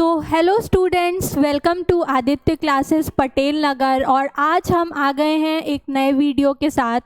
Hello students, welcome to Aditya classes Patel Nagar. और आज हम आ गए हैं एक नए वीडियो के साथ।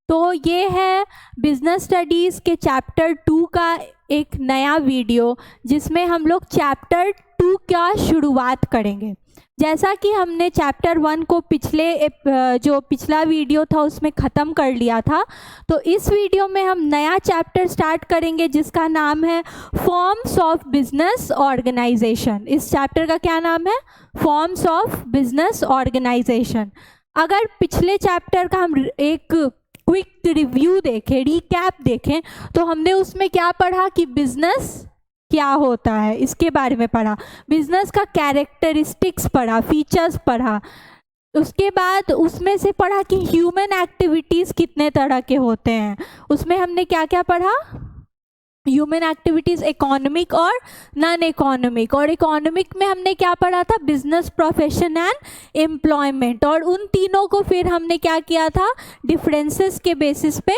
तो ये है बिजनेस स्टडीज़ के चैप्टर 2 का एक नया वीडियो, जिसमें हम लोग चैप्टर 2 का शुरुआत करेंगे। जैसा कि हमने चैप्टर 1 को पिछला वीडियो था उसमें ख़त्म कर लिया था, तो इस वीडियो में हम नया चैप्टर स्टार्ट करेंगे जिसका नाम है फॉर्म्स ऑफ बिजनेस ऑर्गेनाइजेशन। इस चैप्टर का क्या नाम है? Forms of business organisation. अगर पिछले चैप्टर का हम एक क्विक रिव्यू देखें, रिकैप देखें, तो हमने उसमें क्या पढ़ा कि बिजनेस क्या होता है, इसके बारे में पढ़ा। बिजनेस का कैरेक्टरिस्टिक्स पढ़ा, फीचर्स पढ़ा। उसके बाद उसमें से पढ़ा कि ह्यूमन एक्टिविटीज़ कितने तरह के होते हैं। उसमें हमने क्या क्या पढ़ा? ह्यूमन एक्टिविटीज़ इकोनॉमिक और नॉन इकोनॉमिक। और इकोनॉमिक में हमने क्या पढ़ा था? Business, profession and employment. और उन तीनों को फिर हमने क्या किया था? डिफरेंसेस के बेसिस पे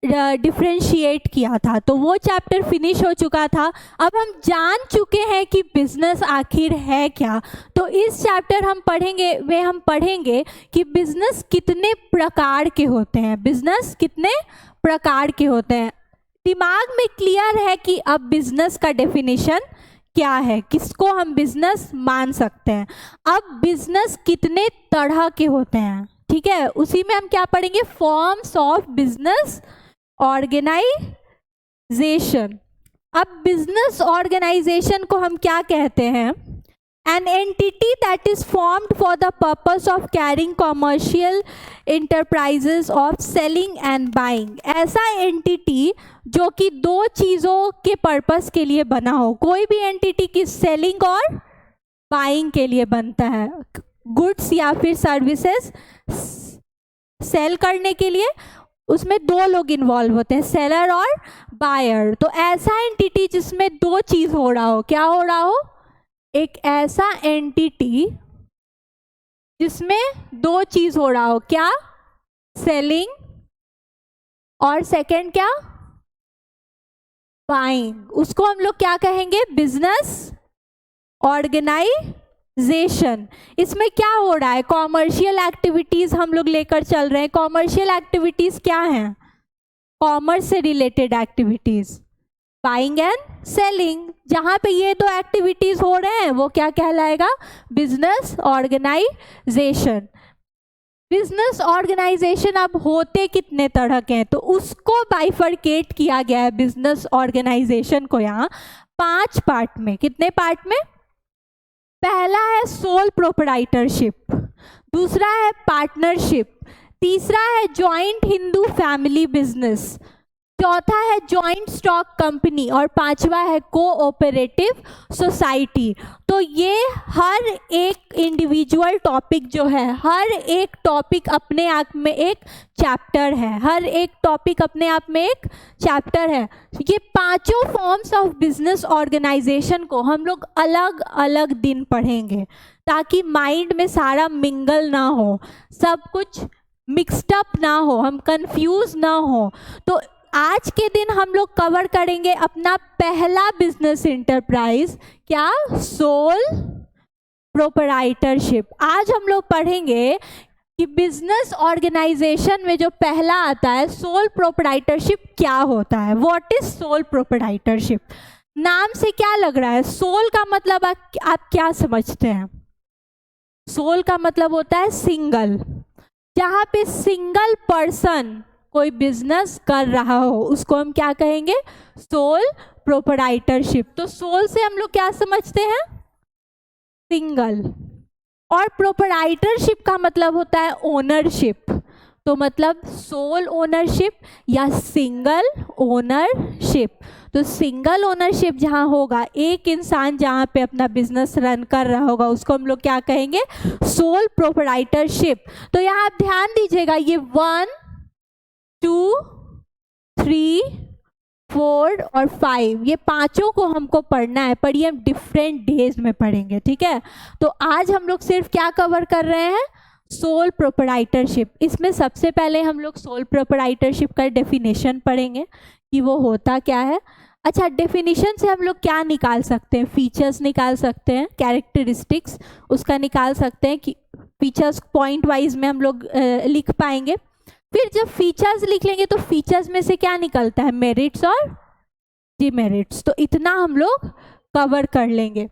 डिफ्रेंशिएट किया था। तो वो चैप्टर फिनिश हो चुका था। अब हम जान चुके हैं कि बिजनेस आखिर है क्या। तो इस चैप्टर हम पढ़ेंगे कि बिजनेस कितने प्रकार के होते हैं। बिजनेस कितने प्रकार के होते हैं। दिमाग में क्लियर है कि अब बिजनेस का डेफिनेशन क्या है, किसको हम बिजनेस मान सकते हैं। अब बिजनेस कितने तरह के होते हैं, ठीक है। उसी में हम क्या पढ़ेंगे? Forms of business organisation. अब बिजनेस ऑर्गेनाइजेशन को हम क्या कहते हैं? An entity that is formed for the purpose of carrying commercial enterprises of selling and buying. ऐसा एंटिटी जो कि दो चीज़ों के पर्पस के लिए बना हो। कोई भी एंटिटी की सेलिंग और बाइंग के लिए बनता है, गुड्स या फिर सर्विसेज सेल करने के लिए। उसमें दो लोग इन्वॉल्व होते हैं, सेलर और बायर। तो ऐसा एंटिटी जिसमें दो चीज़ हो रहा हो, क्या हो रहा हो? एक ऐसा एंटिटी जिसमें दो चीज़ हो रहा हो, क्या? सेलिंग और सेकंड क्या? बाइंग। उसको हम लोग क्या कहेंगे? Business organisation. इसमें क्या हो रहा है? कॉमर्शियल एक्टिविटीज़ हम लोग लेकर चल रहे हैं। कॉमर्शियल एक्टिविटीज़ क्या हैं? कॉमर्स से related activities, buying and selling. जहाँ पे ये दो एक्टिविटीज़ हो रहे हैं वो क्या कहलाएगा? Business organisation. बिजनेस ऑर्गेनाइजेशन अब होते कितने तरह के हैं, तो उसको बाइफरकेट किया गया है बिजनेस ऑर्गेनाइजेशन को यहाँ 5 पार्ट में। कितने पार्ट में? पहला है सोल प्रोप्राइटरशिप, दूसरा है पार्टनरशिप, तीसरा है जॉइंट हिंदू फैमिली बिजनेस, चौथा है जॉइंट स्टॉक कंपनी और पांचवा है कोऑपरेटिव सोसाइटी। तो ये हर एक इंडिविजुअल टॉपिक जो है, हर एक टॉपिक अपने आप में एक चैप्टर है। हर एक टॉपिक अपने आप में एक चैप्टर है। ये पांचों फॉर्म्स ऑफ बिजनेस ऑर्गेनाइजेशन को हम लोग अलग अलग दिन पढ़ेंगे, ताकि माइंड में सारा मिंगल ना हो, सब कुछ मिक्सड अप ना हो, हम कंफ्यूज ना हो। तो आज के दिन हम लोग कवर करेंगे अपना पहला बिजनेस इंटरप्राइज, क्या? Sole proprietorship. आज हम लोग पढ़ेंगे कि बिजनेस ऑर्गेनाइजेशन में जो पहला आता है सोल प्रोप्राइटरशिप क्या होता है। What is sole proprietorship? नाम से क्या लग रहा है? सोल का मतलब आप क्या समझते हैं? सोल का मतलब होता है सिंगल। जहाँ पे सिंगल पर्सन कोई बिजनेस कर रहा हो उसको हम क्या कहेंगे? Sole proprietorship. तो सोल से हम लोग क्या समझते हैं? सिंगल। और प्रोप्राइटरशिप का मतलब होता है ओनरशिप। तो मतलब सोल ओनरशिप या सिंगल ओनरशिप। तो सिंगल ओनरशिप जहाँ होगा, एक इंसान जहाँ पे अपना बिजनेस रन कर रहा होगा, उसको हम लोग क्या कहेंगे? Sole proprietorship. तो यहाँ आप ध्यान दीजिएगा, ये 1, 2, 3, 4 और 5, ये पांचों को हमको पढ़ना है, पर ये हम डिफरेंट डेज में पढ़ेंगे, ठीक है। तो आज हम लोग सिर्फ क्या कवर कर रहे हैं? Sole proprietorship. इसमें सबसे पहले हम लोग सोल प्रोप्राइटरशिप का डेफिनेशन पढ़ेंगे कि वो होता क्या है। अच्छा, डेफिनेशन से हम लोग क्या निकाल सकते हैं? फीचर्स निकाल सकते हैं, कैरेक्टरिस्टिक्स उसका निकाल सकते हैं कि फीचर्स पॉइंट वाइज में हम लोग लिख पाएंगे। फिर जब फीचर्स लिख लेंगे तो फीचर्स में से क्या निकलता है? मेरिट्स और डिमेरिट्स। तो इतना हम लोग कवर कर लेंगे।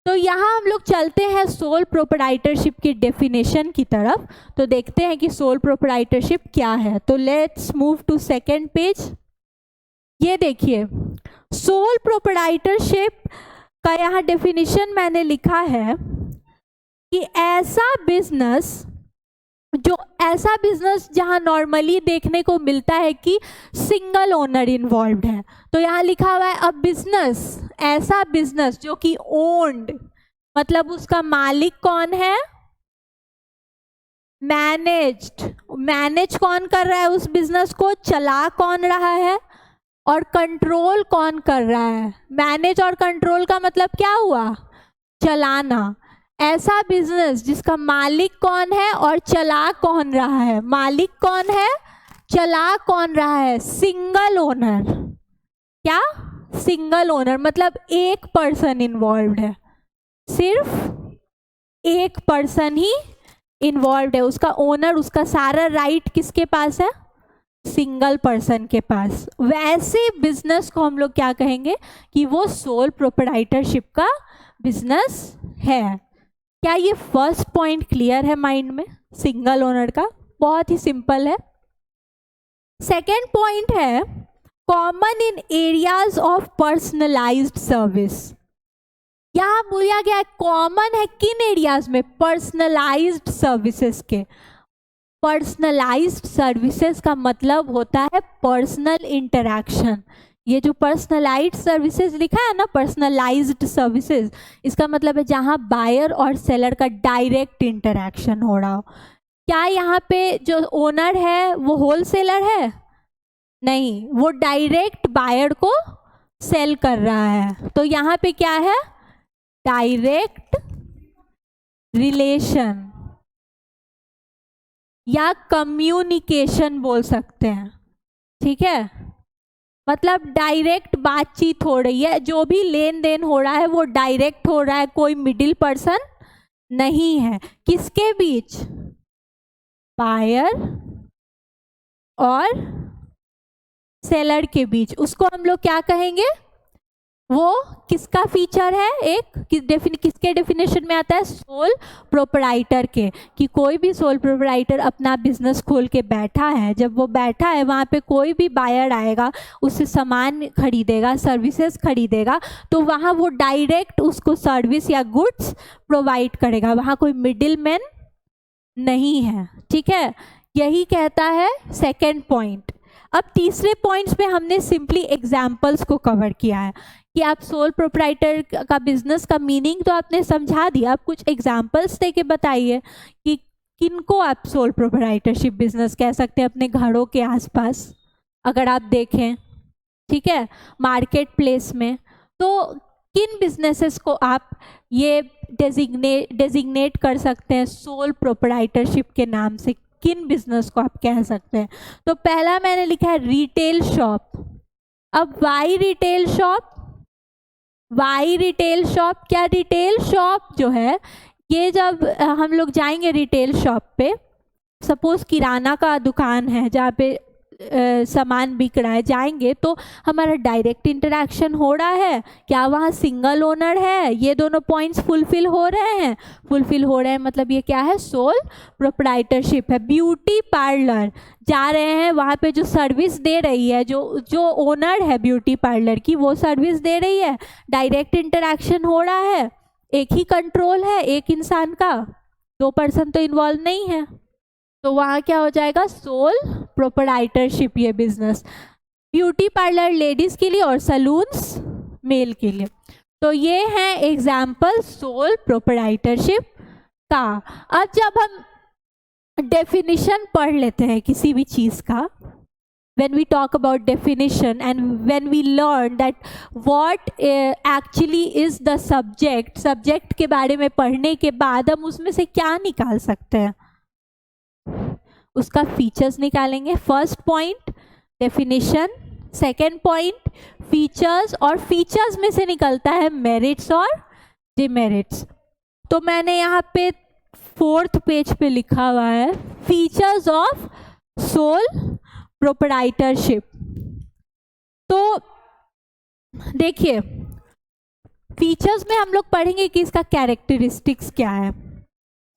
तो यहाँ हम लोग चलते हैं सोल प्रोप्राइटरशिप की डेफिनेशन की तरफ। तो देखते हैं कि सोल प्रोप्राइटरशिप क्या है। तो let's move to second page. ये देखिए, सोल प्रोप्राइटरशिप का यहाँ डेफिनेशन मैंने लिखा है कि ऐसा बिजनेस जहां नॉर्मली देखने को मिलता है कि सिंगल ओनर इन्वॉल्व्ड है। तो यहाँ लिखा हुआ है अ बिजनेस, ऐसा बिजनेस जो कि ओन्ड, मतलब उसका मालिक कौन है? मैनेज कौन कर रहा है उस बिजनेस को? चला कौन रहा है? और कंट्रोल कौन कर रहा है? मैनेज और कंट्रोल का मतलब क्या हुआ? चलाना। ऐसा बिजनेस जिसका मालिक कौन है और चला कौन रहा है? मालिक कौन है, चला कौन रहा है? Single owner. क्या? सिंगल ओनर, मतलब एक पर्सन इन्वॉल्व्ड है, सिर्फ एक पर्सन ही इन्वॉल्व्ड है। उसका ओनर, उसका सारा राइट किसके पास है? सिंगल पर्सन के पास। वैसे बिजनेस को हम लोग क्या कहेंगे कि वो सोल प्रोप्राइटरशिप का बिजनेस है। क्या ये फर्स्ट पॉइंट क्लियर है माइंड में? सिंगल ओनर का बहुत ही सिंपल है। सेकेंड पॉइंट है common in areas of personalised service. यहाँ बोला गया है कॉमन है किन एरियाज में? पर्सनलाइज्ड सर्विसेज के। पर्सनलाइज्ड सर्विसेज का मतलब होता है पर्सनल इंटरैक्शन। ये जो पर्सनलाइज्ड सर्विसेज लिखा है ना, पर्सनलाइज्ड सर्विसेज, इसका मतलब है जहाँ बायर और सेलर का डायरेक्ट इंटरैक्शन हो रहा हो। क्या यहाँ पे जो ओनर है वो होलसेलर है? नहीं, वो डायरेक्ट बायर को सेल कर रहा है। तो यहाँ पे क्या है? डायरेक्ट रिलेशन या कम्युनिकेशन बोल सकते हैं, ठीक है? मतलब डायरेक्ट बातचीत हो रही है, जो भी लेन देन हो रहा है वो डायरेक्ट हो रहा है, कोई मिडिल पर्सन नहीं है। किसके बीच? बायर और सेलर के बीच। उसको हम लोग क्या कहेंगे? वो किसका फीचर है? किसके डेफिनेशन में आता है? सोल प्रोप्राइटर के। कि कोई भी सोल प्रोप्राइटर अपना बिजनेस खोल के बैठा है, जब वो बैठा है वहाँ पे कोई भी बायर आएगा, उससे सामान खरीदेगा, सर्विसेज खरीदेगा, तो वहाँ वो डायरेक्ट उसको सर्विस या गुड्स प्रोवाइड करेगा, वहाँ कोई मिडिल मैन नहीं है, ठीक है? यही कहता है सेकेंड पॉइंट। अब तीसरे पॉइंट्स में हमने सिंपली एग्जाम्पल्स को कवर किया है कि आप सोल प्रोप्राइटर का बिजनेस का मीनिंग तो आपने समझा दिया। आप कुछ एग्जाम्पल्स दे के बताइए कि किनको आप सोल प्रोप्राइटरशिप बिजनेस कह सकते हैं अपने घरों के आसपास, अगर आप देखें, ठीक है, मार्केट प्लेस में। तो किन बिजनेसेस को आप ये डेजिग्नेट कर सकते हैं सोल प्रोप्राइटरशिप के नाम से? किन बिजनेस को आप कह सकते हैं? तो पहला मैंने लिखा है रिटेल शॉप। अब why retail shop? Why retail shop? क्या रिटेल शॉप जो है ये, जब हम लोग जाएंगे रिटेल शॉप पे, सपोज किराना का दुकान है जहाँ पे सामान बिक रहा है, जाएंगे तो हमारा डायरेक्ट इंटरेक्शन हो रहा है। क्या वहाँ सिंगल ओनर है? ये दोनों पॉइंट्स फुलफिल हो रहे हैं? फुलफिल हो रहे हैं, मतलब ये क्या है? सोल प्रोप्राइटरशिप है। ब्यूटी पार्लर जा रहे हैं, वहाँ पे जो सर्विस दे रही है, जो ओनर है ब्यूटी पार्लर की, वो सर्विस दे रही है, डायरेक्ट इंटरेक्शन हो रहा है, एक ही कंट्रोल है एक इंसान का, दो पर्सन तो इन्वॉल्व नहीं है। तो वहाँ क्या हो जाएगा? सोल प्रोप्राइटरशिप ये बिजनेस। ब्यूटी पार्लर लेडीज़ के लिए और सलून्स मेल के लिए। तो ये हैं एग्जाम्पल सोल प्रोप्राइटरशिप का। अब जब हम डेफिनेशन पढ़ लेते हैं किसी भी चीज़ का, when we talk about definition and when we learn that what actually is the subject के बारे में पढ़ने के बाद हम उसमें से क्या निकाल सकते हैं? उसका फीचर्स निकालेंगे। First point definition, second point features, और फीचर्स में से निकलता है मेरिट्स और डिमेरिट्स। तो मैंने यहाँ पे 4th पेज पे लिखा हुआ है फीचर्स ऑफ सोल प्रोप्राइटरशिप। तो देखिए फीचर्स में हम लोग पढ़ेंगे कि इसका कैरेक्टरिस्टिक्स क्या है।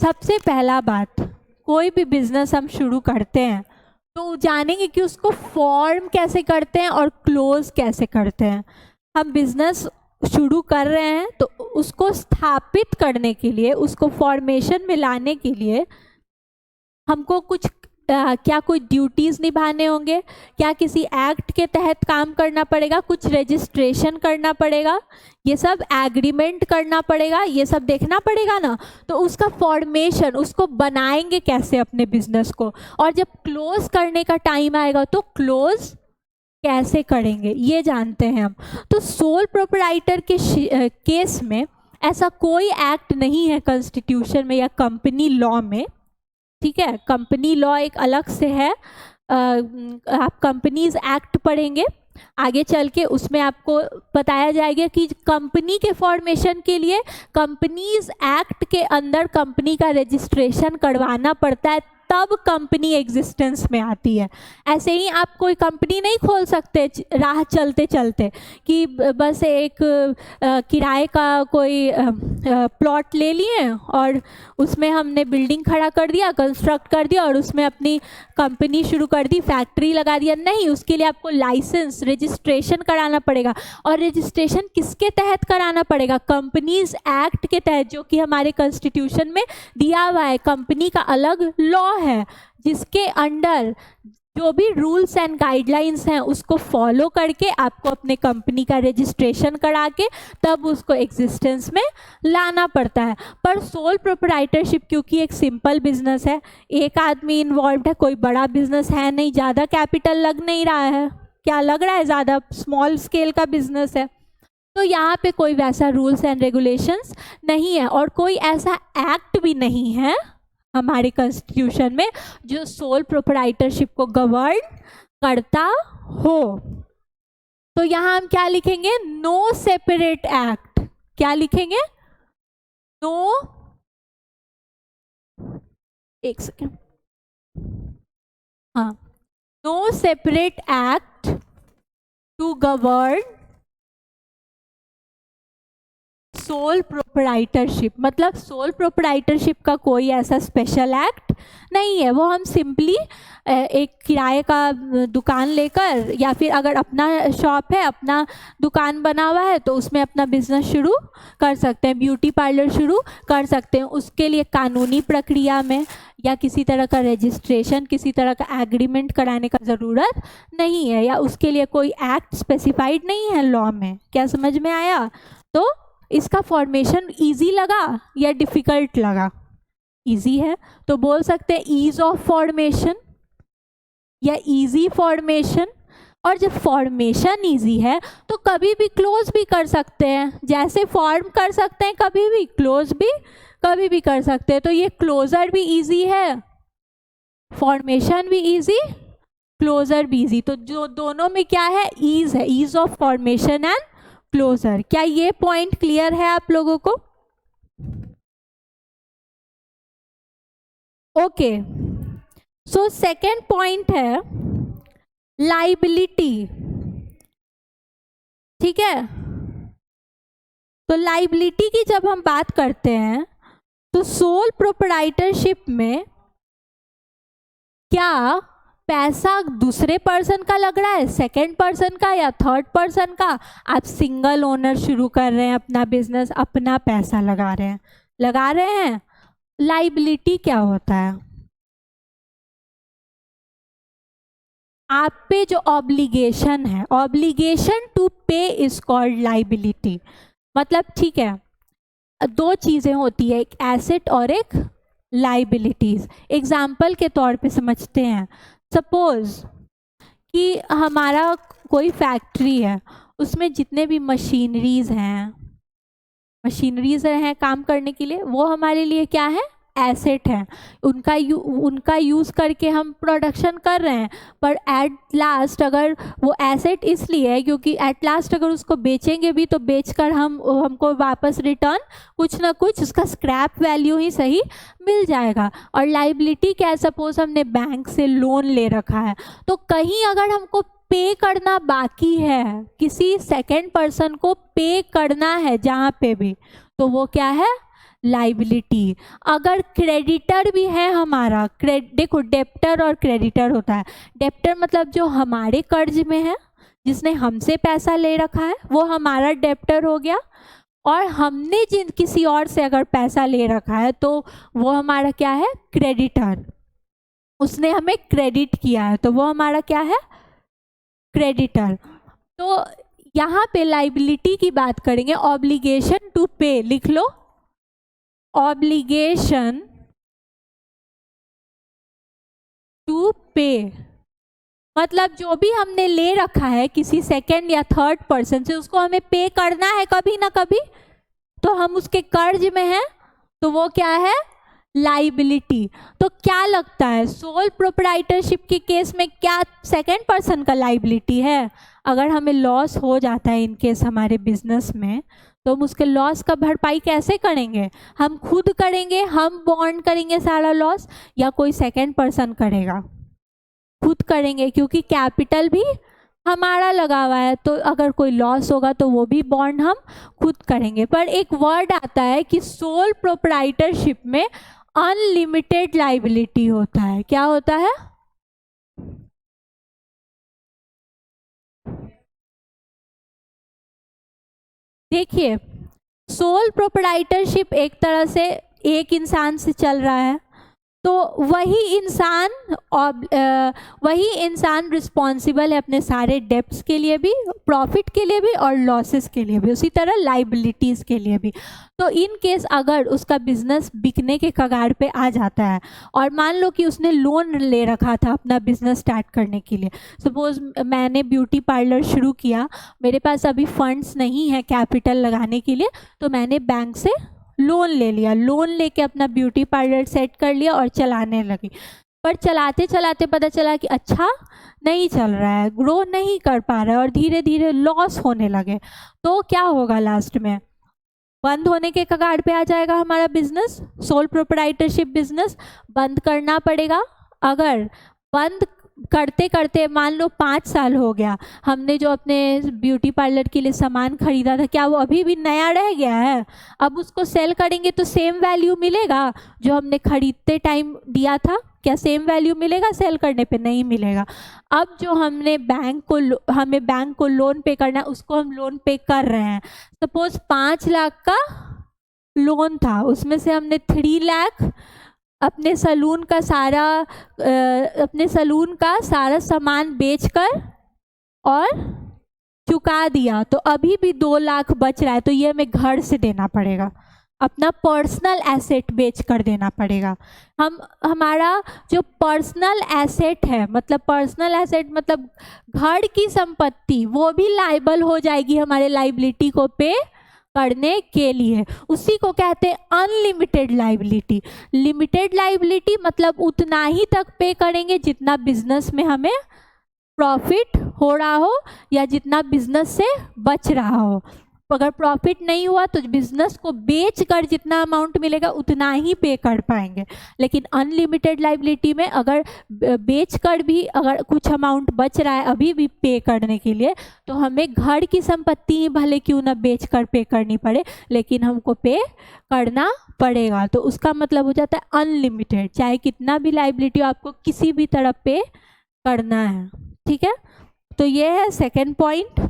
सबसे पहला बात, कोई भी बिजनेस हम शुरू करते हैं तो जानेंगे कि उसको फॉर्म कैसे करते हैं और क्लोज कैसे करते हैं। हम बिजनेस शुरू कर रहे हैं तो उसको स्थापित करने के लिए, उसको फॉर्मेशन में लाने के लिए हमको कुछ क्या कोई ड्यूटीज़ निभाने होंगे, क्या किसी एक्ट के तहत काम करना पड़ेगा, कुछ रजिस्ट्रेशन करना पड़ेगा, ये सब एग्रीमेंट करना पड़ेगा, ये सब देखना पड़ेगा ना। तो उसका फॉर्मेशन, उसको बनाएंगे कैसे अपने बिजनेस को, और जब क्लोज करने का टाइम आएगा तो क्लोज कैसे करेंगे, ये जानते हैं हम। तो सोल प्रोप्राइटर के केस में ऐसा कोई एक्ट नहीं है कॉन्स्टिट्यूशन में या कंपनी लॉ में, ठीक है। कंपनी लॉ एक अलग से है, आप कंपनीज एक्ट पढ़ेंगे आगे चल के, उसमें आपको बताया जाएगा कि कंपनी के फॉर्मेशन के लिए कंपनीज एक्ट के अंदर कंपनी का रजिस्ट्रेशन करवाना पड़ता है, तब कंपनी एग्जिस्टेंस में आती है। ऐसे ही आप कोई कंपनी नहीं खोल सकते राह चलते चलते कि बस एक किराए का कोई प्लॉट ले लिए और उसमें हमने बिल्डिंग खड़ा कर दिया, कंस्ट्रक्ट कर दिया और उसमें अपनी कंपनी शुरू कर दी, फैक्ट्री लगा दिया। नहीं, उसके लिए आपको लाइसेंस, रजिस्ट्रेशन कराना पड़ेगा। और रजिस्ट्रेशन किसके तहत कराना पड़ेगा? कंपनीज एक्ट के तहत, जो कि हमारे कॉन्स्टिट्यूशन में दिया हुआ है। कंपनी का अलग लॉ है जिसके अंडर जो भी रूल्स एंड गाइडलाइंस हैं उसको फॉलो करके आपको अपने कंपनी का रजिस्ट्रेशन करा के तब उसको एग्जिस्टेंस में लाना पड़ता है। पर सोल प्रोप्राइटरशिप क्योंकि एक सिंपल बिजनेस है, एक आदमी इन्वॉल्व है, कोई बड़ा बिजनेस है नहीं, ज़्यादा कैपिटल लग नहीं रहा है, क्या लग रहा है, ज़्यादा स्मॉल स्केल का बिजनेस है, तो यहाँ पे कोई वैसा रूल्स एंड रेगुलेशंस नहीं है और कोई ऐसा एक्ट भी नहीं है हमारे कॉन्स्टिट्यूशन में जो सोल प्रोप्राइटरशिप को गवर्न करता हो। तो यहाँ हम क्या लिखेंगे? No separate act. क्या लिखेंगे? नो, एक सेकेंड, हाँ, no separate act to govern sole proprietorship. मतलब सोल प्रोप्राइटरशिप का कोई ऐसा स्पेशल एक्ट नहीं है। वो हम सिंपली एक किराए का दुकान लेकर या फिर अगर अपना शॉप है, अपना दुकान बना हुआ है तो उसमें अपना बिजनेस शुरू कर सकते हैं, ब्यूटी पार्लर शुरू कर सकते हैं। उसके लिए कानूनी प्रक्रिया में या किसी तरह का रजिस्ट्रेशन, किसी तरह का एग्रीमेंट कराने का ज़रूरत नहीं है, या उसके लिए कोई एक्ट स्पेसिफाइड नहीं है लॉ में। क्या समझ में आया? तो इसका फॉर्मेशन इजी लगा या डिफ़िकल्ट लगा? इजी है तो बोल सकते हैं ईज ऑफ फॉर्मेशन या इजी फॉर्मेशन। और जब फॉर्मेशन इजी है तो कभी भी क्लोज भी कर सकते हैं, जैसे फॉर्म कर सकते हैं कभी भी, क्लोज भी कभी भी कर सकते हैं। तो ये क्लोजर भी इजी है, फॉर्मेशन भी इजी, क्लोजर भी इजी। तो जो दोनों में क्या है? ईज है, ease of formation and closure. क्या ये पॉइंट क्लियर है आप लोगों को? ओके, सो सेकेंड पॉइंट है लाइबिलिटी। ठीक है, तो लाइबिलिटी की जब हम बात करते हैं तो सोल प्रोप्राइटरशिप में क्या पैसा दूसरे पर्सन का लग रहा है, सेकंड पर्सन का या थर्ड पर्सन का? आप सिंगल ओनर शुरू कर रहे हैं अपना बिजनेस, अपना पैसा लगा रहे हैं। लाइबिलिटी क्या होता है? आप पे जो ऑब्लिगेशन है, ऑब्लिगेशन टू पे इज कॉल्ड लाइबिलिटी। मतलब ठीक है, दो चीज़ें होती है, एक एसेट और एक लाइबिलिटीज। एग्जाम्पल के तौर पे समझते हैं। सपोज कि हमारा कोई फैक्ट्री है, उसमें जितने भी मशीनरीज हैं काम करने के लिए, वो हमारे लिए क्या है? एसेट हैं, उनका यूज़ करके हम प्रोडक्शन कर रहे हैं, पर एट लास्ट अगर वो एसेट इसलिए है क्योंकि एट लास्ट अगर उसको बेचेंगे भी तो बेचकर हमको वापस रिटर्न कुछ ना कुछ उसका स्क्रैप वैल्यू ही सही मिल जाएगा। और लाइबिलिटी क्या है, सपोज हमने बैंक से लोन ले रखा है, तो कहीं अगर हमको पे करना बाकी है, किसी सेकेंड पर्सन को पे करना है जहाँ पे भी, तो वो क्या है, लाइबिलिटी। अगर क्रेडिटर भी है हमारा, देखो डेप्टर और क्रेडिटर होता है। डेप्टर मतलब जो हमारे कर्ज में है, जिसने हमसे पैसा ले रखा है, वो हमारा डेप्टर हो गया। और हमने जिन किसी और से अगर पैसा ले रखा है तो वो हमारा क्या है, क्रेडिटर। उसने हमें क्रेडिट किया है तो वो हमारा क्या है, क्रेडिटर। तो यहाँ पे लाइबिलिटी की बात करेंगे, ऑब्लिगेशन टू पे लिख लो, ऑब्लिगेशन टू पे मतलब जो भी हमने ले रखा है किसी सेकेंड या थर्ड पर्सन से, उसको हमें पे करना है कभी ना कभी, तो हम उसके कर्ज में हैं, तो वो क्या है, लाइबिलिटी। तो क्या लगता है, सोल प्रोप्राइटरशिप के केस में क्या सेकेंड पर्सन का लाइबिलिटी है? अगर हमें लॉस हो जाता है इन केस हमारे बिजनेस में, तो हम उसके लॉस का भरपाई कैसे करेंगे? हम खुद करेंगे, हम बॉन्ड करेंगे सारा लॉस, या कोई सेकेंड पर्सन करेगा? खुद करेंगे, क्योंकि कैपिटल भी हमारा लगा हुआ है, तो अगर कोई लॉस होगा तो वो भी बॉन्ड हम खुद करेंगे। पर एक वर्ड आता है कि सोल प्रोप्राइटरशिप में अनलिमिटेड लाइबिलिटी होता है। क्या होता है? देखिए, सोल प्रोप्राइटरशिप एक तरह से एक इंसान से चल रहा है, तो वही इंसान रिस्पॉन्सिबल है अपने सारे डेब्ट्स के लिए भी, प्रॉफिट के लिए भी और लॉसेस के लिए भी, उसी तरह लाइबिलिटीज़ के लिए भी। तो इन केस अगर उसका बिजनेस बिकने के कगार पे आ जाता है, और मान लो कि उसने लोन ले रखा था अपना बिजनेस स्टार्ट करने के लिए, सपोज मैंने ब्यूटी पार्लर शुरू किया, मेरे पास अभी फंड्स नहीं है कैपिटल लगाने के लिए, तो मैंने बैंक से लोन ले लिया, लोन लेके अपना ब्यूटी पार्लर सेट कर लिया और चलाने लगी। पर चलाते चलाते पता चला कि अच्छा नहीं चल रहा है, ग्रो नहीं कर पा रहा है, और धीरे धीरे लॉस होने लगे, तो क्या होगा, लास्ट में बंद होने के कगार पे आ जाएगा हमारा बिजनेस। सोल प्रोप्राइटरशिप बिजनेस बंद करना पड़ेगा। अगर बंद करते करते मान लो 5 साल हो गया, हमने जो अपने ब्यूटी पार्लर के लिए सामान खरीदा था, क्या वो अभी भी नया रह गया है? अब उसको सेल करेंगे तो सेम वैल्यू मिलेगा जो हमने खरीदते टाइम दिया था? क्या सेम वैल्यू मिलेगा? सेल करने पे नहीं मिलेगा। अब जो हमें बैंक को लोन पे करना है, उसको हम लोन पे कर रहे हैं। सपोज 5 लाख का लोन था, उसमें से हमने 3 लाख अपने सलून का सारा सामान बेचकर और चुका दिया, तो अभी भी 2 लाख बच रहा है, तो ये हमें घर से देना पड़ेगा, अपना पर्सनल एसेट बेच कर देना पड़ेगा। हमारा जो पर्सनल एसेट है, मतलब पर्सनल एसेट मतलब घर की संपत्ति, वो भी लाइबल हो जाएगी हमारे लाइबिलिटी को पे करने के लिए। उसी को कहते हैं अनलिमिटेड लाइबिलिटी। लिमिटेड लाइबिलिटी मतलब उतना ही तक पे करेंगे जितना बिजनेस में हमें प्रॉफिट हो रहा हो या जितना बिजनेस से बच रहा हो। अगर प्रॉफिट नहीं हुआ तो बिजनेस को बेचकर जितना अमाउंट मिलेगा उतना ही पे कर पाएंगे। लेकिन अनलिमिटेड लाइबिलिटी में अगर बेचकर भी अगर कुछ अमाउंट बच रहा है अभी भी पे करने के लिए, तो हमें घर की संपत्ति ही भले क्यों ना बेचकर पे करनी पड़े, लेकिन हमको पे करना पड़ेगा। तो उसका मतलब हो जाता है अनलिमिटेड, चाहे कितना भी लाइबिलिटी हो आपको किसी भी तरह पे करना है। ठीक है, तो ये है second point,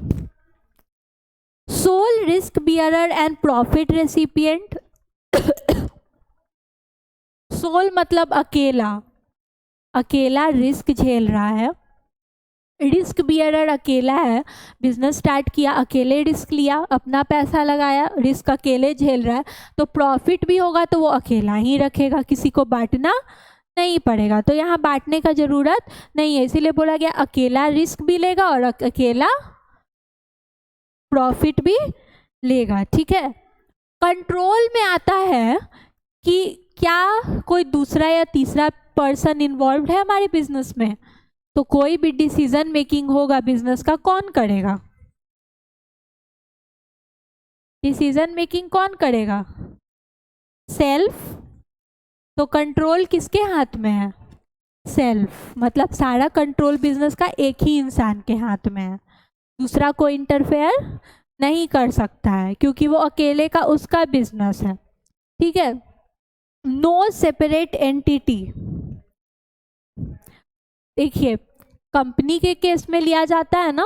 sole risk bearer and profit recipient. Sole मतलब अकेला रिस्क झेल रहा है। रिस्क बियरर अकेला है, बिजनेस स्टार्ट किया अकेले, रिस्क लिया, अपना पैसा लगाया, रिस्क अकेले झेल रहा है, तो प्रॉफिट भी होगा तो वो अकेला ही रखेगा, किसी को बांटना नहीं पड़ेगा। तो यहाँ बांटने का जरूरत नहीं है, इसीलिए बोला गया अकेला रिस्क भी लेगा और अकेला प्रॉफिट भी लेगा। ठीक है, कंट्रोल में आता है कि क्या कोई दूसरा या तीसरा पर्सन इन्वॉल्व है हमारे बिजनेस में? तो कोई भी डिसीजन मेकिंग होगा बिजनेस का, कौन करेगा? डिसीजन मेकिंग कौन करेगा? सेल्फ। तो कंट्रोल किसके हाथ में है? सेल्फ। मतलब सारा कंट्रोल बिजनेस का एक ही इंसान के हाथ में है, दूसरा कोई इंटरफेयर नहीं कर सकता है क्योंकि वो अकेले का उसका बिजनेस है। ठीक है। No separate entity. देखिए कंपनी के केस में लिया जाता है ना,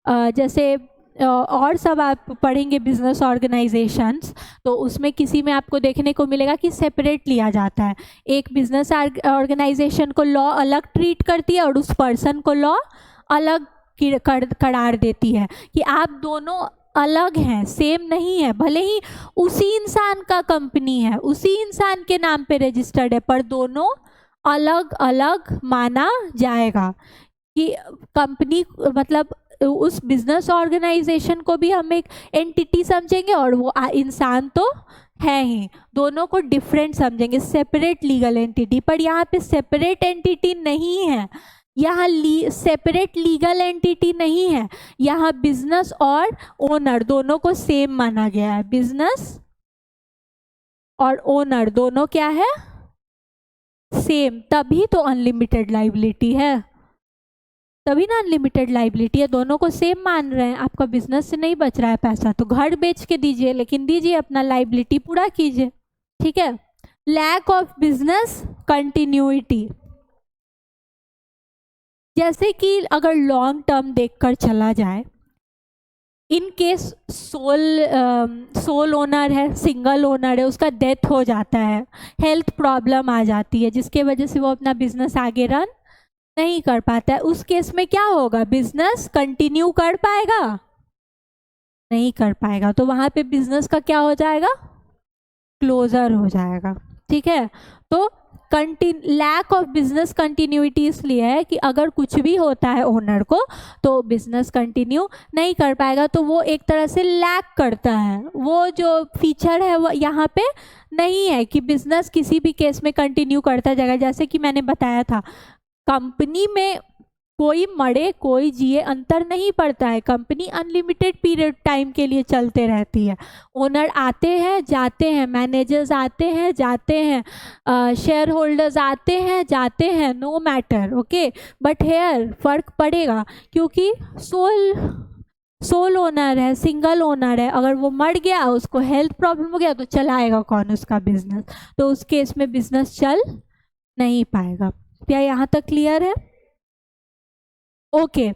जैसे और सब आप पढ़ेंगे बिजनेस ऑर्गेनाइजेशंस, तो उसमें किसी में आपको देखने को मिलेगा कि सेपरेट लिया जाता है। एक बिजनेस ऑर्गेनाइजेशन को लॉ अलग ट्रीट करती है और उस पर्सन को लॉ अलग करार देती है कि आप दोनों अलग हैं, सेम नहीं है। भले ही उसी इंसान का कंपनी है, उसी इंसान के नाम पे रजिस्टर्ड है, पर दोनों अलग अलग माना जाएगा कि कंपनी मतलब उस बिजनेस ऑर्गेनाइजेशन को भी हम एक एंटिटी समझेंगे और वो इंसान तो है ही, दोनों को डिफरेंट समझेंगे, सेपरेट लीगल एंटिटी। पर यहाँ पे सेपरेट एंटिटी नहीं है, यहाँ सेपरेट लीगल एंटिटी नहीं है, यहाँ बिजनेस और ओनर दोनों को सेम माना गया है। बिजनेस और ओनर दोनों क्या है? सेम। तभी तो अनलिमिटेड लायबिलिटी है, तभी ना अनलिमिटेड लायबिलिटी है। दोनों को सेम मान रहे हैं। आपका बिजनेस से नहीं बच रहा है पैसा तो घर बेच के दीजिए, लेकिन दीजिए अपना लायबिलिटी पूरा कीजिए। ठीक है। Lack of business continuity. जैसे कि अगर लॉन्ग टर्म देखकर चला जाए, इन केस सोल ओनर है, सिंगल ओनर है, उसका डेथ हो जाता है, हेल्थ प्रॉब्लम आ जाती है जिसके वजह से वो अपना बिजनेस आगे रन नहीं कर पाता है, उस केस में क्या होगा? बिजनेस कंटिन्यू कर पाएगा? नहीं कर पाएगा। तो वहाँ पे बिजनेस का क्या हो जाएगा? क्लोजर हो जाएगा। ठीक है। तो लैक ऑफ बिजनेस कंटिन्यूटी इसलिए है कि अगर कुछ भी होता है ओनर को तो बिजनेस कंटिन्यू नहीं कर पाएगा, तो वो एक तरह से लैक करता है। वो जो फीचर है वो यहाँ पे नहीं है कि बिजनेस किसी भी केस में कंटिन्यू करता जाएगा। जैसे कि मैंने बताया था, कंपनी में कोई मरे कोई जिए अंतर नहीं पड़ता है, कंपनी अनलिमिटेड पीरियड टाइम के लिए चलते रहती है। ओनर आते हैं जाते हैं, मैनेजर्स आते हैं जाते हैं, शेयर होल्डर्स आते हैं जाते हैं, no matter. Okay, but here फर्क पड़ेगा क्योंकि सोल ओनर है, सिंगल ओनर है। अगर वो मर गया, उसको हेल्थ प्रॉब्लम हो गया, तो चलाएगा कौन उसका बिजनेस? तो उस केस में बिजनेस चल नहीं पाएगा। क्या यहाँ तक क्लियर है? ओके।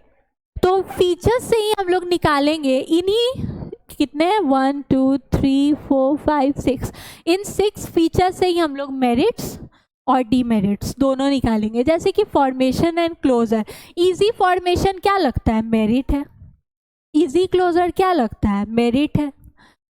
तो फीचर्स से ही हम लोग निकालेंगे इन्हीं कितने 1 2 3 4 5 6, इन 6 फीचर से ही हम लोग मेरिट्स और डीमेरिट्स दोनों निकालेंगे। जैसे कि formation and closure. Easy formation क्या लगता है? मेरिट है। इजी क्लोजर क्या लगता है? मेरिट है।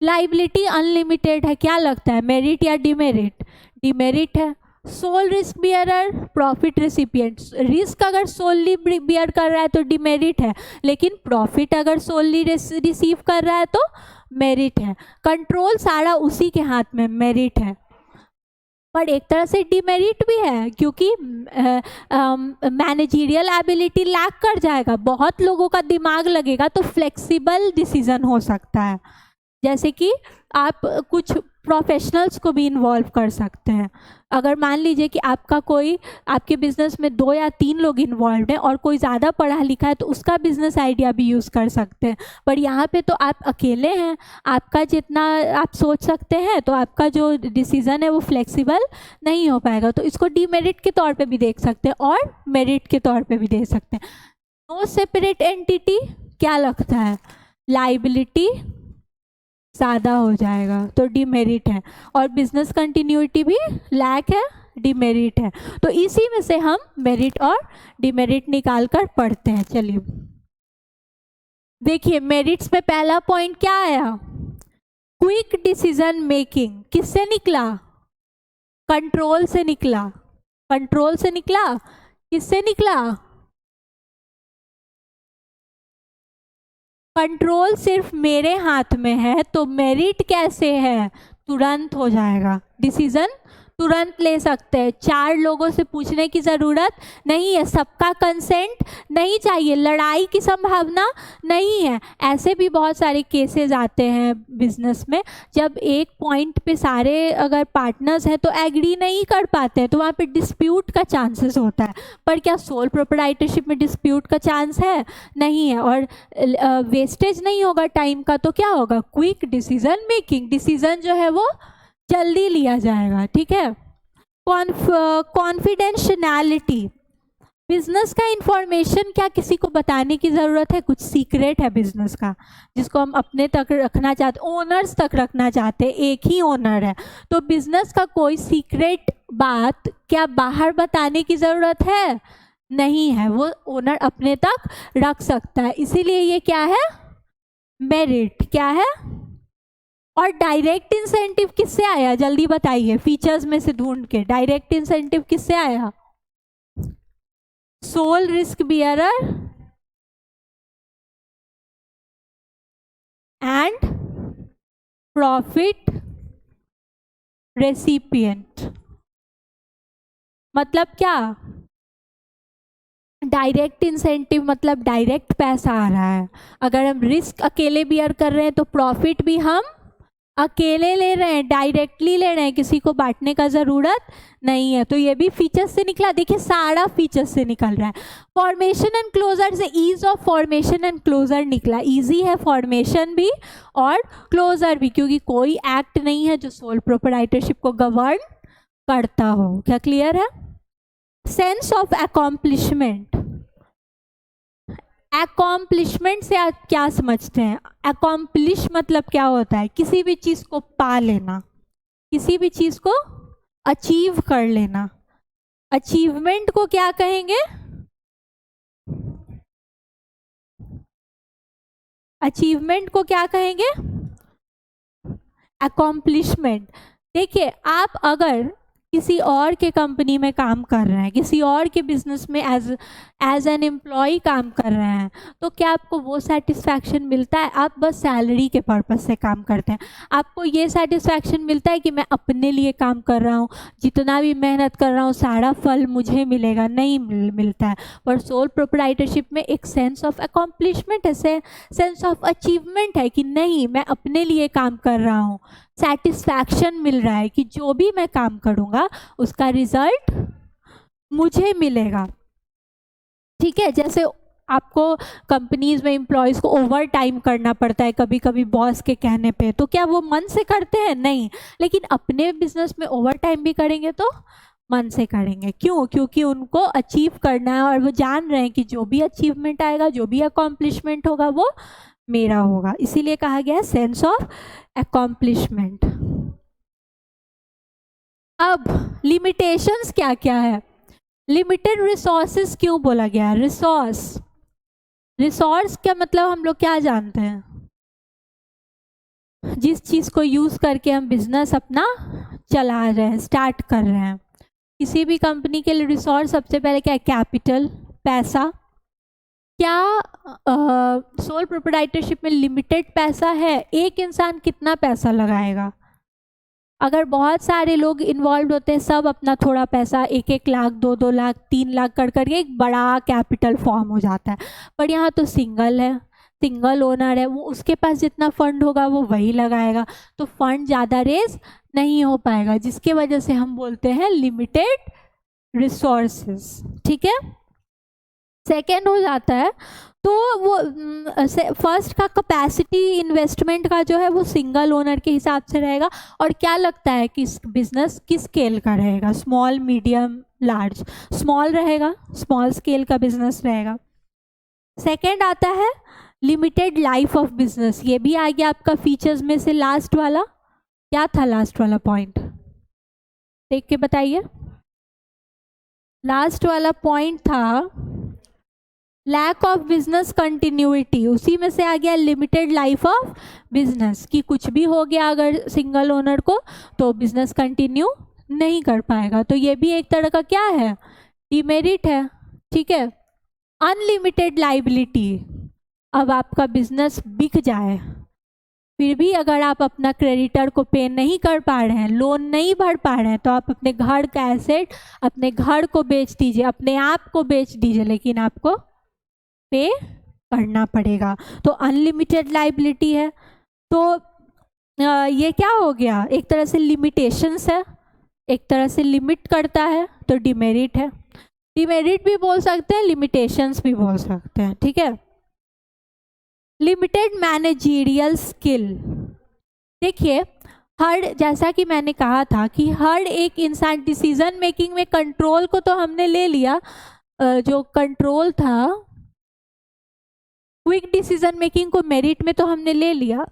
लायबिलिटी अनलिमिटेड है, क्या लगता है? मेरिट या डीमेरिट? डीमेरिट है। Sole risk bearer, profit recipient. Risk अगर सोलली बियर कर रहा है तो डिमेरिट है, लेकिन प्रॉफिट अगर सोलली रिसीव कर रहा है तो मेरिट है। कंट्रोल सारा उसी के हाथ में, मेरिट है। पर एक तरह से डिमेरिट भी है क्योंकि मैनेजरियल एबिलिटी लैक कर जाएगा, बहुत लोगों का दिमाग लगेगा तो फ्लेक्सिबल डिसीजन हो सकता है। जैसे कि आप कुछ प्रोफेशनल्स को भी इन्वॉल्व कर सकते हैं। अगर मान लीजिए कि आपके बिजनेस में 2 या 3 लोग इन्वॉल्व हैं और कोई ज़्यादा पढ़ा लिखा है तो उसका बिजनेस आइडिया भी यूज़ कर सकते हैं। पर यहाँ पे तो आप अकेले हैं, आपका जितना आप सोच सकते हैं, तो आपका जो डिसीज़न है वो फ्लेक्सिबल नहीं हो पाएगा। तो इसको डीमेरिट के तौर पे भी देख सकते हैं और मेरिट के तौर पे भी देख सकते हैं। नो सेपरेट एंटिटी क्या लगता है? लायबिलिटी ज़्यादा हो जाएगा तो डिमेरिट है, और बिजनेस कंटिन्यूटी भी लैक है, डिमेरिट है। तो इसी में से हम मेरिट और डिमेरिट निकाल कर पढ़ते हैं। चलिए देखिए, मेरिट्स पे पहला पॉइंट क्या आया? Quick decision making. किससे निकला? कंट्रोल से निकला। कंट्रोल से निकला। किससे निकला? कंट्रोल सिर्फ मेरे हाथ में है, तो मेरिट कैसे है? तुरंत हो जाएगा, डिसीजन तुरंत ले सकते हैं, 4 लोगों से पूछने की ज़रूरत नहीं है, सबका कंसेंट नहीं चाहिए, लड़ाई की संभावना नहीं है। ऐसे भी बहुत सारे केसेस आते हैं बिजनेस में, जब एक पॉइंट पे सारे अगर पार्टनर्स हैं तो एग्री नहीं कर पाते हैं, तो वहाँ पे डिस्प्यूट का चांसेस होता है। पर क्या सोल प्रोप्राइटरशिप में डिस्प्यूट का चांस है? नहीं है। और वेस्टेज नहीं होगा टाइम का, तो क्या होगा? क्विक डिसीजन मेकिंग, डिसीजन जो है वो जल्दी लिया जाएगा। ठीक है। कॉन्फिडेंशियलिटी, बिजनेस का इंफॉर्मेशन क्या किसी को बताने की ज़रूरत है? कुछ सीक्रेट है बिजनेस का जिसको हम अपने तक रखना चाहते, ओनर्स तक रखना चाहते, एक ही ओनर है, तो बिजनेस का कोई सीक्रेट बात क्या बाहर बताने की ज़रूरत है? नहीं है, वो ओनर अपने तक रख सकता है। इसीलिए ये क्या है? मेरिट। क्या है? और डायरेक्ट इंसेंटिव किससे आया? जल्दी बताइए, फीचर्स में से ढूंढ के डायरेक्ट इंसेंटिव किससे आया? Sole risk bearer and profit recipient. मतलब क्या? डायरेक्ट इंसेंटिव मतलब डायरेक्ट पैसा आ रहा है, अगर हम रिस्क अकेले बियर कर रहे हैं तो प्रॉफिट भी हम अकेले ले रहे हैं, डायरेक्टली ले रहे हैं, किसी को बांटने का ज़रूरत नहीं है। तो ये भी फीचर्स से निकला। देखिए सारा फीचर्स से निकल रहा है। फॉर्मेशन एंड क्लोजर से ease of formation and closure निकला। ईजी है फॉर्मेशन भी और क्लोजर भी, क्योंकि कोई एक्ट नहीं है जो सोल प्रोप्राइटरशिप को गवर्न करता हो। क्या क्लियर है? सेंस ऑफ अकॉम्प्लिशमेंट, अकॉम्प्लिशमेंट से आप क्या समझते हैं? अकॉम्प्लिश मतलब क्या होता है? किसी भी चीज़ को पा लेना, किसी भी चीज़ को अचीव कर लेना। अचीवमेंट को क्या कहेंगे? अचीवमेंट को क्या कहेंगे? अकॉम्प्लिशमेंट। देखिए आप अगर किसी और के कंपनी में काम कर रहे हैं, किसी और के बिजनेस में एज एन एम्प्लॉय काम कर रहे हैं, तो क्या आपको वो सेटिस्फैक्शन मिलता है? आप बस सैलरी के पर्पस से काम करते हैं। आपको ये सेटिस्फैक्शन मिलता है कि मैं अपने लिए काम कर रहा हूँ, जितना भी मेहनत कर रहा हूँ सारा फल मुझे मिलेगा? नहीं मिलता है। पर सोल प्रोप्राइटरशिप में एक सेंस ऑफ अकॉम्प्लिशमेंट है, सेंस ऑफ अचीवमेंट है कि नहीं मैं अपने लिए काम कर रहा हूँ, सेटिस्फैक्शन मिल रहा है कि जो भी मैं काम करूँगा उसका रिजल्ट मुझे मिलेगा। ठीक है। जैसे आपको कंपनीज में एम्प्लॉयज़ को ओवर टाइम करना पड़ता है कभी कभी बॉस के कहने पे, तो क्या वो मन से करते हैं? नहीं। लेकिन अपने बिजनेस में ओवर टाइम भी करेंगे तो मन से करेंगे। क्यों? क्योंकि उनको अचीव करना है और वो जान रहे हैं कि जो भी अचीवमेंट आएगा, जो भी अकॉम्प्लिशमेंट होगा वो मेरा होगा। इसीलिए कहा गया है सेंस ऑफ अकॉम्प्लिशमेंट। अब लिमिटेशंस क्या क्या है? लिमिटेड रिसोर्सेज क्यों बोला गया है? रिसोर्स क्या मतलब हम लोग क्या जानते हैं? जिस चीज़ को यूज़ करके हम बिजनेस अपना चला रहे हैं, स्टार्ट कर रहे हैं। किसी भी कंपनी के लिए रिसोर्स सबसे पहले क्या है? कैपिटल, पैसा। क्या सोल प्रोप्राइटरशिप में लिमिटेड पैसा है? एक इंसान कितना पैसा लगाएगा? अगर बहुत सारे लोग इन्वॉल्व होते हैं, सब अपना थोड़ा पैसा 1-1 लाख, 2-2 लाख, 3 लाख कर करके एक बड़ा कैपिटल फॉर्म हो जाता है। पर यहाँ तो सिंगल है, सिंगल ओनर है, वो उसके पास जितना फंड होगा वो वही लगाएगा, तो फंड ज़्यादा रेज नहीं हो पाएगा, जिसके वजह से हम बोलते हैं लिमिटेड रिसोर्सेज। ठीक है। सेकेंड हो जाता है तो वो फर्स्ट का कैपेसिटी इन्वेस्टमेंट का जो है वो सिंगल ओनर के हिसाब से रहेगा। और क्या लगता है कि बिजनेस किस स्केल का रहेगा? Small, medium, large? स्मॉल रहेगा, स्मॉल स्केल का बिजनेस रहेगा। सेकेंड आता है लिमिटेड लाइफ ऑफ बिजनेस। ये भी आ गया आपका फीचर्स में से लास्ट वाला। क्या था लास्ट वाला पॉइंट? देख के बताइए। लास्ट वाला पॉइंट था लैक ऑफ बिजनेस कंटिन्यूटी। उसी में से आ गया लिमिटेड लाइफ ऑफ बिजनेस, कि कुछ भी हो गया अगर सिंगल ओनर को तो बिजनेस कंटिन्यू नहीं कर पाएगा। तो ये भी एक तरह का क्या है? डिमेरिट है। ठीक है। अनलिमिटेड लाइबिलिटी, अब आपका बिजनेस बिक जाए फिर भी अगर आप अपना क्रेडिटर को पे नहीं कर पा रहे हैं, लोन नहीं भर पा रहे हैं, तो आप अपने घर का एसेट, अपने घर को बेच दीजिए, अपने आप को बेच दीजिए, लेकिन आपको पे करना पड़ेगा। तो अनलिमिटेड लाइबिलिटी है। तो ये क्या हो गया, एक तरह से लिमिटेशंस है, एक तरह से लिमिट करता है, तो डिमेरिट है। डिमेरिट भी बोल सकते हैं, लिमिटेशंस भी बोल सकते हैं, ठीक है। लिमिटेड मैनेजरियल स्किल, देखिए जैसा कि मैंने कहा था कि हर एक इंसान डिसीजन मेकिंग में कंट्रोल को तो हमने ले लिया, जो कंट्रोल था क्विक डिसीजन मेकिंग को मेरिट में तो हमने ले लिया,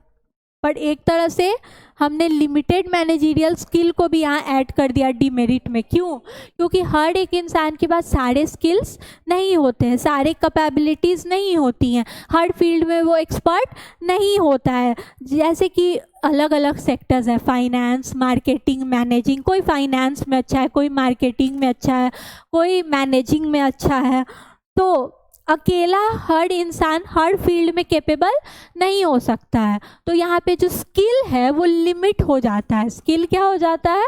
पर एक तरह से हमने लिमिटेड मैनेजरियल स्किल को भी यहाँ ऐड कर दिया डिमेरिट में। क्यों? क्योंकि हर एक इंसान के पास सारे स्किल्स नहीं होते हैं, सारे कैपेबिलिटीज़ नहीं होती हैं, हर फील्ड में वो एक्सपर्ट नहीं होता है। जैसे कि अलग अलग सेक्टर्स हैं, फाइनेंस, मार्केटिंग, मैनेजिंग, कोई फाइनेंस में अच्छा है, कोई मार्केटिंग में अच्छा है, कोई मैनेजिंग में अच्छा है। तो अकेला हर इंसान हर फील्ड में कैपेबल नहीं हो सकता है। तो यहाँ पे जो स्किल है वो लिमिट हो जाता है। स्किल क्या हो जाता है?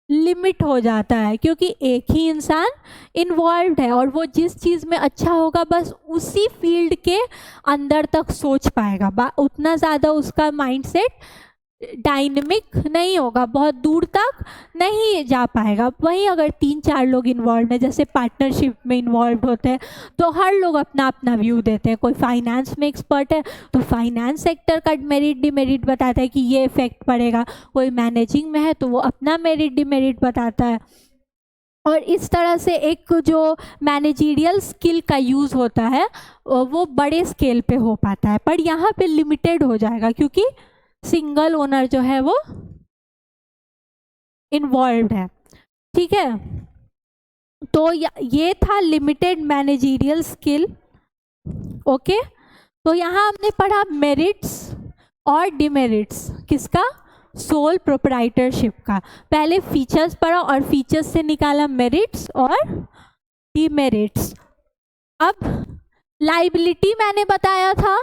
लिमिट हो जाता है, क्योंकि एक ही इंसान इन्वॉल्व है और वो जिस चीज़ में अच्छा होगा बस उसी फील्ड के अंदर तक सोच पाएगा, उतना ज़्यादा उसका माइंडसेट डायनेमिक नहीं होगा, बहुत दूर तक नहीं जा पाएगा। वहीं अगर 3-4 लोग इन्वॉल्व हैं, जैसे पार्टनरशिप में इन्वॉल्व होते हैं, तो हर लोग अपना अपना व्यू देते हैं। कोई फाइनेंस में एक्सपर्ट है तो फाइनेंस सेक्टर का मेरिट डिमेरिट बताता है कि ये इफेक्ट पड़ेगा, कोई मैनेजिंग में है तो वो अपना मेरिट डिमेरिट बताता है। और इस तरह से एक जो मैनेजरियल स्किल का यूज़ होता है वो बड़े स्केल पे हो पाता है, पर यहाँ पे लिमिटेड हो जाएगा क्योंकि सिंगल ओनर जो है वो इन्वॉल्व है, ठीक है। तो ये था लिमिटेड मैनेजरियल स्किल, ओके। तो यहाँ हमने पढ़ा मेरिट्स और डिमेरिट्स, किसका? सोल प्रोप्राइटरशिप का। पहले फीचर्स पढ़ा और फीचर्स से निकाला मेरिट्स और डिमेरिट्स। अब लाइबिलिटी मैंने बताया था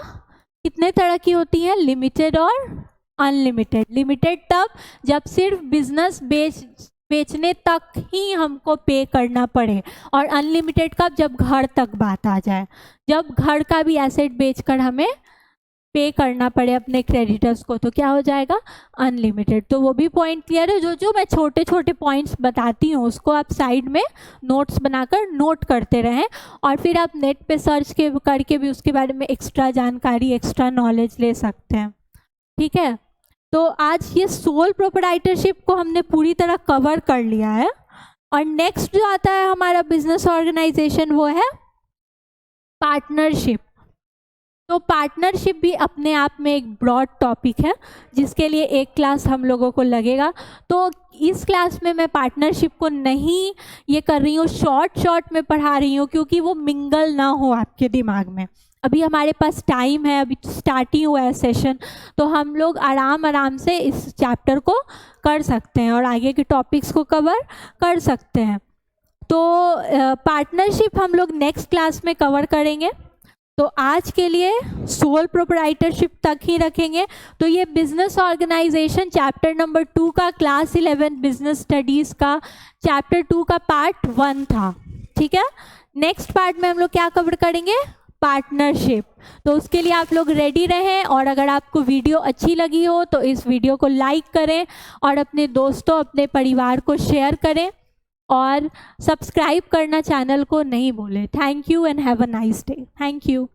कितने तरह की होती हैं, लिमिटेड और अनलिमिटेड। लिमिटेड तब जब सिर्फ बिजनेस बेचने तक ही हमको पे करना पड़े, और अनलिमिटेड कब? जब घर तक बात आ जाए, जब घर का भी एसेट बेचकर हमें पे करना पड़े अपने क्रेडिटर्स को, तो क्या हो जाएगा? अनलिमिटेड। तो वो भी पॉइंट क्लियर है। जो मैं छोटे छोटे पॉइंट्स बताती हूँ उसको आप साइड में नोट्स बनाकर नोट करते रहें, और फिर आप नेट पे सर्च करके भी उसके बारे में एक्स्ट्रा जानकारी, एक्स्ट्रा नॉलेज ले सकते हैं, ठीक है। तो आज ये सोल प्रोप्राइटरशिप को हमने पूरी तरह कवर कर लिया है। और नेक्स्ट जो आता है हमारा बिजनेस ऑर्गेनाइजेशन, वो है पार्टनरशिप। तो पार्टनरशिप भी अपने आप में एक ब्रॉड टॉपिक है जिसके लिए एक क्लास हम लोगों को लगेगा। तो इस क्लास में मैं पार्टनरशिप को नहीं ये कर रही हूँ, शॉर्ट में पढ़ा रही हूँ, क्योंकि वो मिंगल ना हो आपके दिमाग में। अभी हमारे पास टाइम है, अभी स्टार्ट ही हुआ है सेशन, तो हम लोग आराम से इस चैप्टर को कर सकते हैं और आगे के टॉपिक्स को कवर कर सकते हैं। तो पार्टनरशिप हम लोग नेक्स्ट क्लास में कवर करेंगे। तो आज के लिए सोल प्रोप्राइटरशिप तक ही रखेंगे। तो ये बिजनेस ऑर्गेनाइजेशन चैप्टर नंबर 2 का क्लास 11 बिजनेस स्टडीज़ का चैप्टर 2 का पार्ट 1 था, ठीक है। नेक्स्ट पार्ट में हम लोग क्या कवर करेंगे? पार्टनरशिप। तो उसके लिए आप लोग रेडी रहें, और अगर आपको वीडियो अच्छी लगी हो तो इस वीडियो को लाइक करें और अपने दोस्तों, अपने परिवार को शेयर करें, और सब्सक्राइब करना चैनल को नहीं भूलें। Thank you and have a nice day. Thank you.